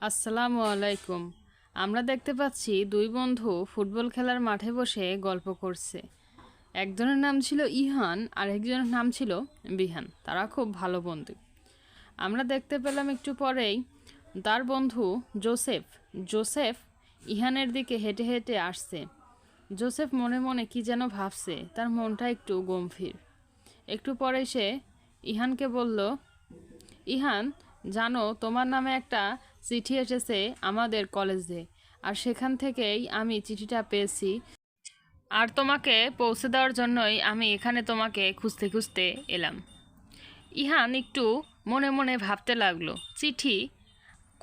আসসালামু আলাইকুম। আমরা দেখতে পাচ্ছি দুই বন্ধু ফুটবল খেলার মাঠে বসে গল্প করছে। একজনের নাম ছিল ইহান আর একজনের নাম ছিল বিহান। তারা খুব ভালো বন্ধু। আমরা দেখতে পেলাম একটু পরেই তার বন্ধু জোসেফ জোসেফ ইহানের দিকে হেঁটে হেঁটে আসছে। জোসেফ মনে মনে কি যেন ভাবছে, তার মনটা একটু গম্ভীর। একটু পরে সে ইহানকে বলল, ইহান, জানো তোমার নামে একটা চিঠি এসেছে আমাদের কলেজে, আর সেখান থেকেই আমি চিঠিটা পেয়েছি, আর তোমাকে পৌঁছে দেওয়ার জন্যই আমি এখানে তোমাকে খুঁজতে খুঁজতে এলাম। ইহান একটু মনে মনে ভাবতে লাগলো, চিঠি?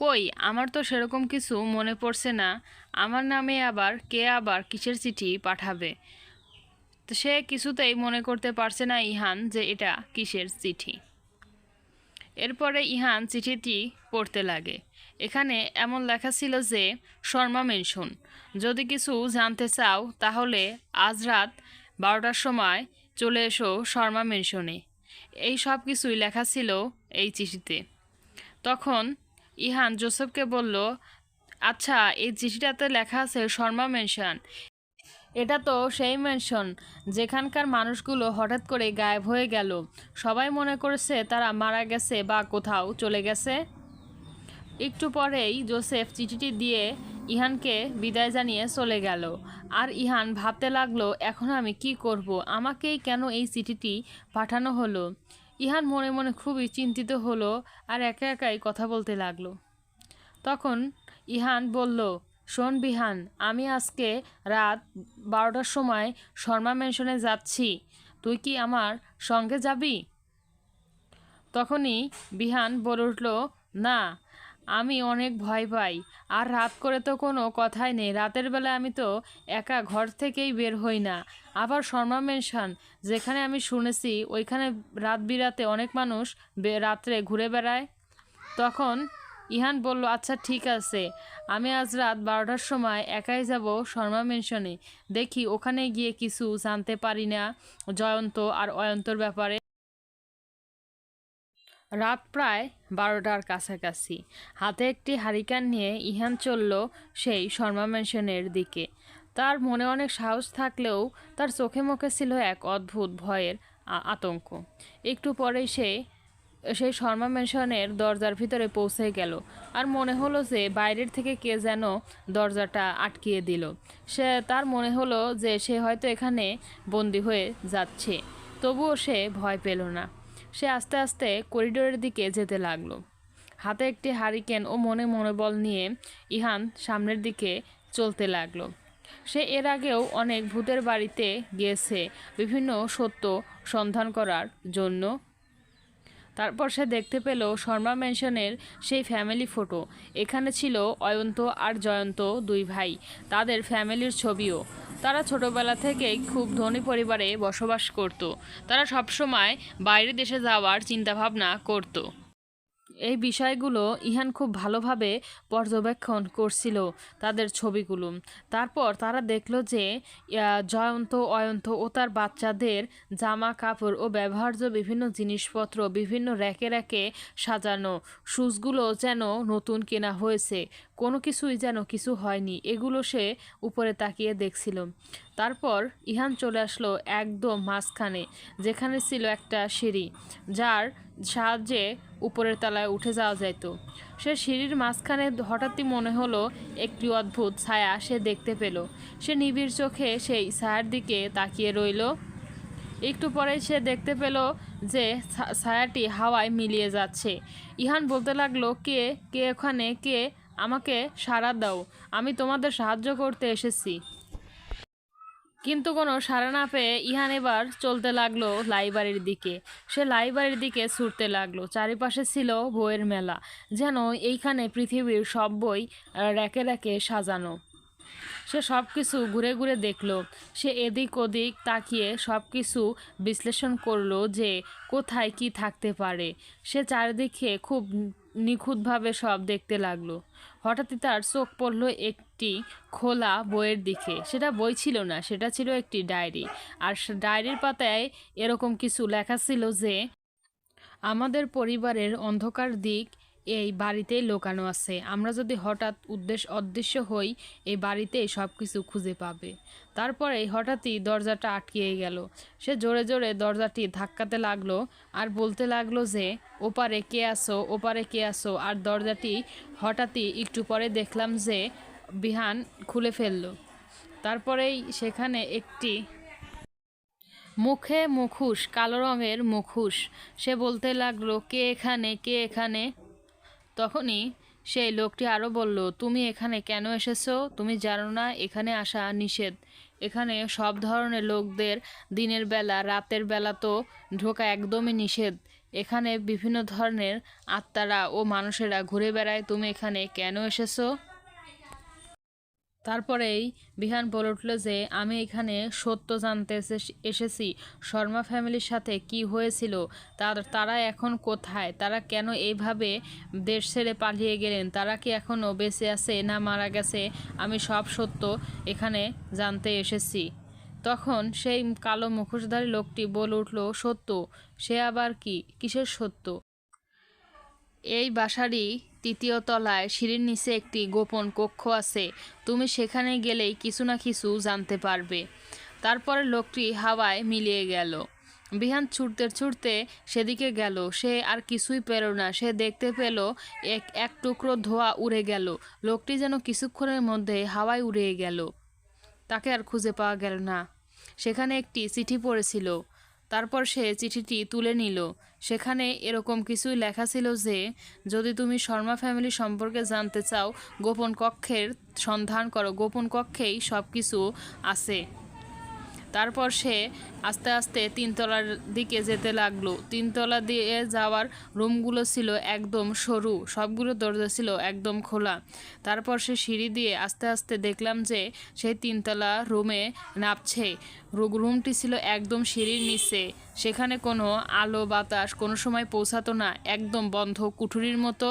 কই, আমার তো সেরকম কিছু মনে পড়ছে না। আমার নামে আবার কে আবার কিসের চিঠি পাঠাবে? তো সে কিছুতেই মনে করতে পারছে না ইহান যে এটা কিসের চিঠি। এরপরে ইহান চিঠিটি পড়তে লাগে। এখানে এমন লেখা ছিল যে, শর্মা মেনশন, যদি কিছু জানতে চাও তাহলে আজ রাত 12টার সময় চলে এসো শর্মা মেনশনে। এই সব কিছুই লেখা ছিল এই চিঠিতে। তখন ইহান জোসেফকে বলল, আচ্ছা, এই চিঠিটাতে লেখা আছে শর্মা মেনশন। এটা তো সেই মেনশন যেখানকার মানুষগুলো হঠাৎ করে গায়েব হয়ে গেল। সবাই মনে করেছে তারা মারা গেছে বা কোথাও চলে গেছে। একটু পরেই জোসেফ চিঠিটি দিয়ে ইহানকে বিদায় জানিয়ে চলে গেল। আর ইহান ভাবতে লাগলো, এখন আমি কি করব? আমাকেই কেন এই চিঠিটি পাঠানো হলো? ইহান মনে মনে খুবই চিন্তিত হলো আর একা একাই কথা বলতে লাগলো। তখন ইহান বলল, শোন বিহান, আমি আজকে রাত 12টার সময় শর্মা মেনশনে যাচ্ছি, তুই কি আমার সঙ্গে যাবি? তখনই বিহান বলে উঠল, না, আমি অনেক ভয় পাই, আর রাত করে তো কোনো কথাই নেই। রাতের বেলা আমি তো একা ঘর থেকেই বের হই না। আবার শর্মা মেনশন, যেখানে আমি শুনেছি ওইখানে রাত বিরাতে অনেক মানুষ রাত্রে ঘুরে বেড়ায়। তখন ইহান বলল, আচ্ছা ঠিক আছে, আমি আজ রাত 12টার সময় একাই যাব শর্মা মেনশনে। দেখি ওখানে গিয়ে কিছু জানতে পারি না জয়ন্ত আর অয়ন্তর ব্যাপারে। রাত প্রায় 12টার কাছাকাছি। হাতে একটি হারিকেন নিয়ে ইহান চলল সেই শর্মা ম্যানশনের দিকে। তার মনে অনেক সাহস থাকলেও তার চোখে মুখে ছিল এক অদ্ভুত ভয়ের আতঙ্ক। একটু পরেই সেই শর্মা ম্যানশনের দরজার ভিতরে পৌঁছে গেল, আর মনে হলো যে বাইরের থেকে কে যেন দরজাটা আটকিয়ে দিল। তার মনে হলো যে সে হয়তো এখানে বন্দি হয়ে যাচ্ছে। তবুও সে ভয় পেল না। সে আস্তে আস্তে করিডোরের দিকে যেতে লাগলো। হাতে একটি হারিকেন ও মনে মনোবল নিয়ে ইহান সামনের দিকে চলতে লাগলো। সে এর আগেও অনেক ভূতের বাড়িতে গিয়েছে বিভিন্ন সত্য সন্ধান করার জন্য। তারপর সে দেখতে পেল শর্মা ম্যানশনের সেই ফ্যামিলি ফটো। এখানে ছিল অয়ন্ত আর জয়ন্ত, দুই ভাই, তাদের ফ্যামিলির ছবিও। তারা ছোটবেলা থেকেই খুব ধনী পরিবারে বসবাস করত। তারা সবসময় বাইরের দেশে যাওয়ার চিন্তাভাবনা করত। এই বিষয়গুলো ইহান খুব ভালোভাবে পর্যবেক্ষণ করছিল, তাদের ছবিগুলো। তারপর তারা দেখলো যে জয়ন্ত, অয়ন্ত ও তার বাচ্চাদের জামা কাপড় ও ব্যবহার্য বিভিন্ন জিনিসপত্র বিভিন্ন র্যাকে র্যাকে সাজানো। শুজগুলো যেন নতুন কেনা হয়েছে, কোনো কিছুই যেন কিছু হয়নি। এগুলো সে উপরে তাকিয়ে দেখছিল। তারপর ইহান চলে আসলো একদম মাঝখানে, যেখানে ছিল একটা সিঁড়ি, যার সাহায্যে উপরের তলায় উঠে যাওয়া যেত। সে সিঁড়ির মাঝখানে হঠাৎই মনে হলো একটি অদ্ভুত ছায়া সে দেখতে পেল। সে নিবিড় চোখে সেই ছায়ার দিকে তাকিয়ে রইল। একটু পরেই সে দেখতে পেল যে ছায়াটি হাওয়ায় মিলিয়ে যাচ্ছে। ইহান বলতে লাগলো, কে কে ওখানে? কে? আমাকে সাড়া দাও, আমি তোমাদের সাহায্য করতে এসেছি। কিন্তু কোনো সাড়া না পেয়ে ইহান এবার চলতে লাগলো লাইব্রেরির দিকে। সে লাইব্রেরির দিকে ছুটতে লাগলো। চারিপাশে ছিল বইয়ের মেলা, যেন এইখানে পৃথিবীর সব বই র্যাকে র্যাকে সাজানো। সে সব কিছু ঘুরে ঘুরে দেখলো। সে এদিক ওদিক তাকিয়ে সব কিছু বিশ্লেষণ করলো যে কোথায় কি থাকতে পারে। সে চারিদিকে খুব নিখুঁতভাবে সব দেখতে লাগলো। হঠাৎই তার চোখ পড়ল একটি খোলা বইয়ের দিকে। সেটা বই ছিল না, সেটা ছিল একটি ডায়েরি। আর ডায়েরির পাতায় এরকম কিছু লেখা ছিল যে, আমাদের পরিবারের অন্ধকার দিক এই বাড়িতেই লুকানো আছে। আমরা যদি হঠাৎ অদৃশ্য হই, এই বাড়িতেই সব কিছু খুঁজে পাবে। তারপরে হঠাৎই দরজাটা আটকিয়ে গেল। সে জোরে জোরে দরজাটি ধাক্কাতে লাগলো আর বলতে লাগলো যে, ওপারে কে আসো, ওপারে কে আসো। আর দরজাটি হঠাৎই একটু পরে দেখলাম যে বিহান খুলে ফেললো। তারপরেই সেখানে একটি মুখে মুখোশ, কালো রঙের মুখোশ। সে বলতে লাগলো, কে এখানে, কে এখানে। তখনই সেই লোকটি আরও বলল, তুমি এখানে কেন এসেছো? তুমি জানো না এখানে আসা নিষেধ? এখানে সব ধরনের লোকদের দিনের বেলা রাতের বেলা তো ঢোকা একদমই নিষেধ। এখানে বিভিন্ন ধরনের আত্মারা ও মানুষেরা ঘুরে বেড়ায়। তুমি এখানে কেন এসেছো? তারপরেই বিহান বলে উঠল যে, আমি এখানে সত্য জানতে এসেছি। শর্মা ফ্যামিলির সাথে কি হয়েছিল, তারা এখন কোথায়, তারা কেন এইভাবে দেশ ছেড়ে পালিয়ে গেলেন, তারা কি এখনও বেঁচে আছে না মারা গেছে, আমি সব সত্য এখানে জানতে এসেছি। তখন সেই কালো মুখোশধারী লোকটি বলে উঠল, সত্য? সে আবার কি, কিসের সত্য? এই বাসারই ৩য় তলায় সিঁড়ির নিচে একটি গোপন কক্ষ আছে। তুমি সেখানে গেলেই কিছু না কিছু জানতে পারবে। তারপরে লোকটি হাওয়ায় মিলিয়ে গেল। বিহান ছুটতে ছুটতে সেদিকে গেল। সে আর কিছুই পেল না। সে দেখতে পেল এক টুকরো ধোঁয়া উড়ে গেল। লোকটি যেন কিছুক্ষণের মধ্যে হাওয়ায় উড়ে গেল। তাকে আর খুঁজে পাওয়া গেল না। সেখানে একটি চিঠি পড়েছিল। তারপর সে চিঠিটি তুলে নিল। সেখানে এরকম কিছুই লেখা ছিল যে, যদি তুমি শর্মা ফ্যামিলি সম্পর্কে জানতে চাও, গোপন কক্ষের সন্ধান করো, গোপন কক্ষেই সব কিছু আছে। তারপর সে আস্তে আস্তে ৩তলার দিকে যেতে লাগলো। ৩তলা দিয়ে যাওয়ার রুমগুলো ছিল একদম সরু, সবগুলো দরজা ছিল একদম খোলা। তারপর সে সিঁড়ি দিয়ে আস্তে আস্তে দেখলাম যে সেই ৩তলা রুমে নামছে। রুমটি ছিল একদম সিঁড়ির নিচে। সেখানে কোনো আলো বাতাস কোনো সময় পৌঁছাতো না, একদম বন্ধ কুঠুরির মতো।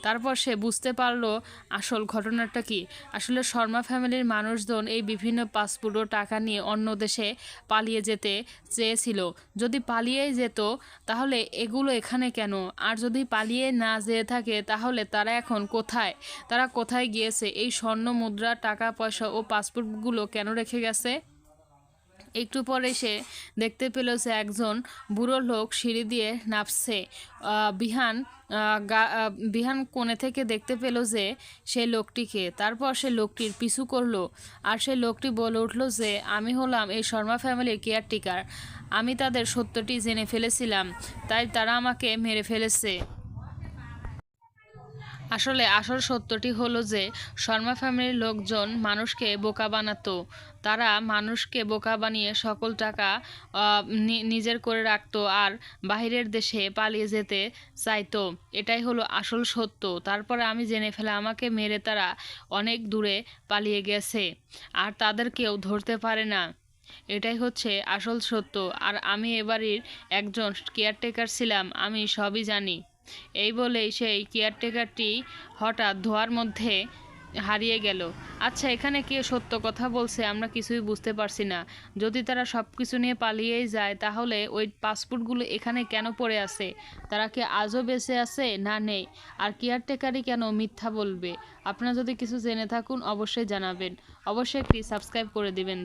তারপর সে বুঝতে পারলো আসল ঘটনাটা কি। আসলে শর্মা ফ্যামিলির মানুষজন এই বিভিন্ন পাসপোর্ট ও টাকা নিয়ে অন্য দেশে পালিয়ে যেতে চেয়েছিল। যদি পালিয়েই যেত তাহলে এগুলো এখানে কেন? আর যদি পালিয়ে না যেয়ে থাকে তাহলে তারা এখন কোথায়? তারা কোথায় গিয়েছে? এই স্বর্ণ মুদ্রা, টাকা পয়সা ও পাসপোর্টগুলো কেন রেখে গেছে? একটু পরে সে দেখতে পেল যে একজন বুড়ো লোক সিঁড়ি দিয়ে নামছে। বিহান কোণে থেকে দেখতে পেল যে সে লোকটিকে। তারপর সে লোকটির পিছু করলো। আর সে লোকটি বলে উঠল যে, আমি হলাম এই শর্মা ফ্যামিলির কেয়ারটেকার। আমি তাদের সত্যটি জেনে ফেলেছিলাম, তাই তারা আমাকে মেরে ফেলেছে। আসলে আসল সত্যটি হলো যে শর্মা ফ্যামিলির লোকজন মানুষকে বোকা বানাতো। তারা মানুষকে বোকা বানিয়ে সকল টাকা নিজের করে রাখতো আর বাহিরের দেশে পালিয়ে যেতে চাইতো। এটাই হলো আসল সত্য। তারপরে আমি জেনে ফেলে আমাকে মেরে তারা অনেক দূরে পালিয়ে গেছে আর তাদের কেউ ধরতে পারে না। এটাই হচ্ছে আসল সত্য। আর আমি এবাড়ির একজন কেয়ারটেকার ছিলাম, আমি সবই জানি। এই বলেই সেই কেয়ারটেকারটি হঠাৎ ধোঁয়ার মধ্যে হারিয়ে গেল। আচ্ছা, এখানে কে সত্য কথা বলছে আমরা কিছুই বুঝতে পারছি না। যদি তারা সব কিছু নিয়ে পালিয়েই যায় তাহলে ওই পাসপোর্টগুলো এখানে কেন পড়ে আছে? তারা কি আজও বেঁচে আছে না নেই? আর কেয়ারটেকারই কেন মিথ্যা বলবে? আপনারা যদি কিছু জেনে থাকুন অবশ্যই জানাবেন। অবশ্যই একটি সাবস্ক্রাইব করে দিবেন।